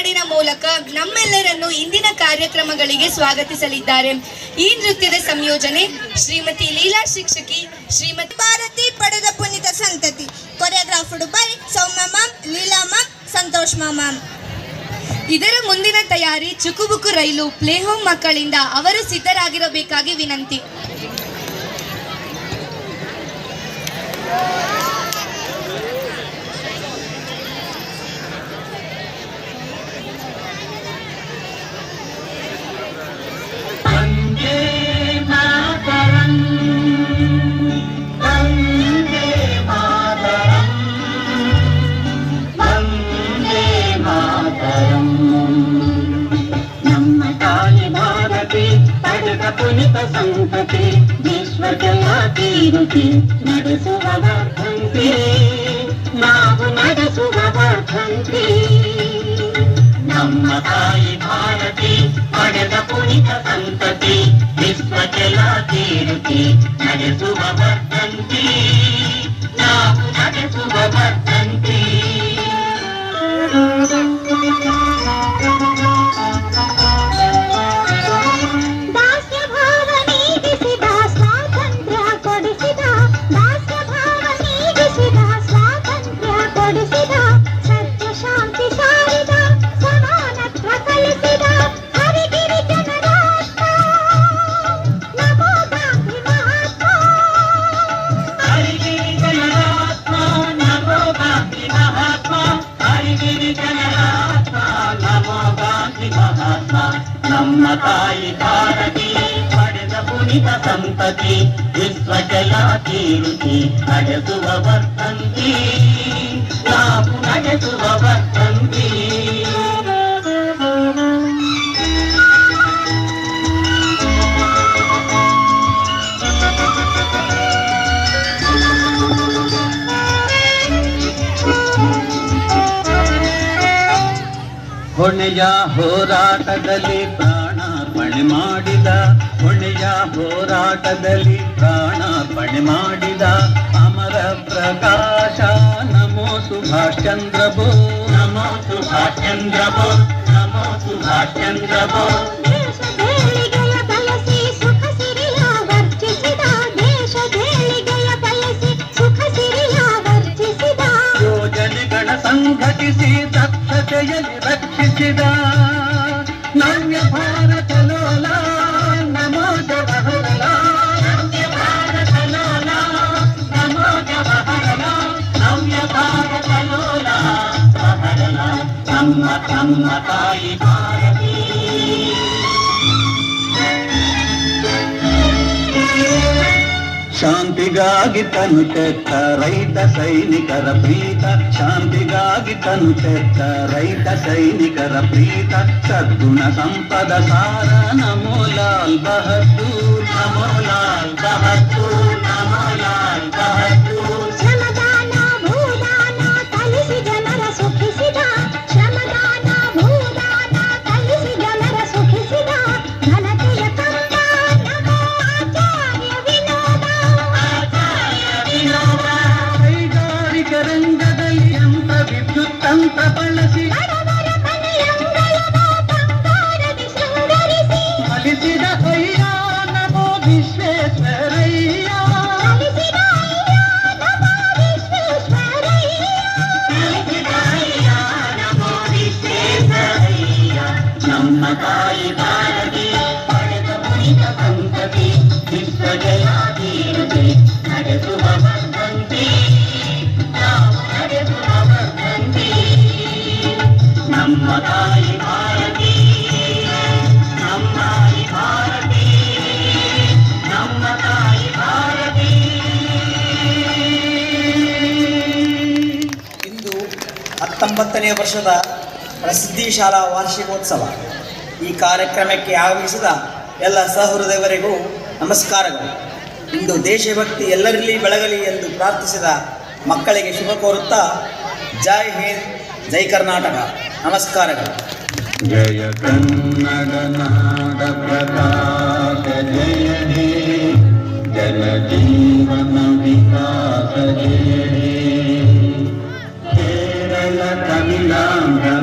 ಹಾಡಿನ ಮೂಲಕ ನಮ್ಮೆಲ್ಲರನ್ನು ಇಂದಿನ ಕಾರ್ಯಕ್ರಮಗಳಿಗೆ ಸ್ವಾಗತಿಸಲಿದ್ದಾರೆ. ಈ ನೃತ್ಯದ ಸಂಯೋಜನೆ ಶ್ರೀಮತಿ ಲೀಲಾ ಶಿಕ್ಷಕಿ, ಶ್ರೀಮತಿ ಭಾರತಿ ಪಡೆದ ಪುನೀತ ಸಂತತಿ. Choreographed by Soumya ma'am, Leela ma'am, Santosh ma'am. ಇದರ ಮುಂದಿನ ತಯಾರಿ ಚುಕುಬುಕು ರೈಲು ಪ್ಲೇ ಹೋಮ್ ಮಕ್ಕಳಿಂದ. ಅವರು ಸಿದ್ಧರಾಗಿರಬೇಕಾಗಿ ವಿನಂತಿ. ಪುನಿತ ಸಂತತಿ ವಿಶ್ವಕ್ಕೆಲ್ಲ ಕೀರುತಿ ನಡೆಸುವ ವರ್ಧಂತಿ, ನಾವು ನಡೆಸುವ ವರ್ಧಂತಿ. ನಮ್ಮ ತಾಯಿ ಭಾರತಿ ಪಡೆದ ಪುನಿತ ಸಂತತಿ ವಿಶ್ವಕ್ಕೆಲ್ಲ ಕೀರುತಿ ನಡೆಸುವ ವರ್ಧಂತಿ, ನಾವು ನಡೆಸುವ ವರ್ಧಂತಿ. ನಮ್ಮ ತಾಯಿ ಭಾರತಿ ಪಡೆದ ಪುನಿತ ಸಂತತಿ ವಿಶ್ವಕ್ಕೆಲ್ಲ ಕೀರುತಿ ನಡೆಸುವ ವರ್ಧಂತಿ, ನಾವು ನಡೆಸುವ ವರ್ಧಂತಿ. ಹೊಣೆಯ ಹೋರಾಟದಲ್ಲಿ ಪ್ರಾಣಾರ್ಪಣೆ ಮಾಡಿದ, ಹೊಣೆಯ ಹೋರಾಟದಲ್ಲಿ ಪ್ರಾಣಾರ್ಪಣೆ ಮಾಡಿದ ಅಮರ ಪ್ರಕಾಶ ನಮೋ ಸುಭಾಷ್ ಚಂದ್ರ ಬೋಸ್, ನಮೋ ಸುಭಾಷ್ ಚಂದ್ರ ಬೋಸ್, ನಮೋ ಸುಭಾಷ್ ಚಂದ್ರ ಬೋಸ್. ಯೋಜನೆಗಳ ಸಂಘಟಿಸಿ ದಕ್ಷತೆಯಲ್ಲಿ ರಕ್ಷಿಸಿದ ನವ್ಯ ಭಾರತ ಲೋಲ ನಮೋ ಜವಾಹರಲಾಲ್, ನವ್ಯ ಭಾರತ ಲೋಲ ನಮೋ ಜವಾಹರಲಾಲ್, ನವ್ಯ ಭಾರತ ಲೋಲ ಜವಾಹರಲಾಲ್. ನಮ್ಮ ತಾಯಿ ಭಾರತಿ ಶಾಂತಿಗಾಗಿ ತನು ತೆತ್ತ ರೈತ ಸೈನಿಕರ ಪ್ರೀತ, ಶಾಂತಿಗಾಗಿ ತನು ತೆತ್ತ ರೈತ ಸೈನಿಕರ ಪ್ರೀತ, ಸದ್ಗುಣ ಸಂಪದ ಸಾರ ನಮೋ ಲಾಲ್ ಬಹದ್ದೂರ್, ನಮೋ ಲಾಲ್ ಬಹದ್ದೂರ್, ನಮೋ ಲಾಲ್ ಬಹದ್ದೂರ್. ಶ್ರಮದಾನ ಭೂದಾನ ಕಲಿಸಿ ಜನರ ಸುಖಿಸಿದ, ಶ್ರಮದಾನ ಭೂದಾನ ಕಲಿಸಿ ಜನರ ಸುಖಿಸಿದ ಘನತೆಯ ಕಂದ ನಮೋ ಆಚಾರ್ಯ ವಿನೋದ. ಕೈಗಾರಿಕೆ ರಂಗದಲ್ಲಿ ಯಂತ್ರ ವಿದ್ಯುತ್ ತಂತ್ರ ಬಳಸಿ ಬಡವರ ಮನೆಯಂಗಳವ ಬಂಗಾರದಿ ಶೃಂಗರಿಸಿ ಫಲಿಸಿದ ಅಯ್ಯ ನಮೋ ವಿಶ್ವೇಶ್ವರಯ್ಯ, ಕಲಿಸಿದ ಅಯ್ಯ ನಮೋ ವಿಶ್ವೇಶ್ವರಯ್ಯ. ಫಲಿಸಿದ ಅಯ್ಯ ನಮೋ ವಿಶ್ವೇಶ್ವರಯ್ಯ. ನಮ್ಮ ತಾಯಿ ಭಾರತಿ ಪಡೆದ ಪುನಿತ ಸಂತತಿ ವಿಶ್ವಜಯ ಕೀರ್ತಿ ನಡೆಸುವ ವರ್ಧಂತಿ, ನಾವು ನಡೆಸುವ ವರ್ಧಂತಿ. ನಮ್ಮ ತಾಯಿ ಭಾರತಿ, ನಮ್ಮ ತಾಯಿ ಭಾರತಿ, ನಮ್ಮ ತಾಯಿ ಭಾರತಿ. ಇಂದು 19ನೇ ವರ್ಷದ ಪ್ರಸಿದ್ಧಿ ಶಾಲಾ ವಾರ್ಷಿಕೋತ್ಸವ. ಈ ಕಾರ್ಯಕ್ರಮಕ್ಕೆ ಆಗಮಿಸಿದ ಎಲ್ಲ ಸಹೃದಯವರಿಗೂ ನಮಸ್ಕಾರಗಳು. ಇಂದು ದೇಶಭಕ್ತಿ ಎಲ್ಲರಲ್ಲಿ ಬೆಳಗಲಿ ಎಂದು ಪ್ರಾರ್ಥಿಸಿದ ಮಕ್ಕಳಿಗೆ ಶುಭ ಕೋರುತ್ತಾ ಜೈ ಹಿಂದ್, ಜೈ ಕರ್ನಾಟಕ. ನಮಸ್ಕಾರಗಳು. ಜಯ ಕನ್ನಡ ನಾಡ ಪ್ರಕಾಶ ಜಯ ಹೇ, ಜನ ಜೀವನ ವಿಕಾಸ ಜಯ ಹೇ. ಕೇರಳ ತಮಿಳಾಂಧ್ರ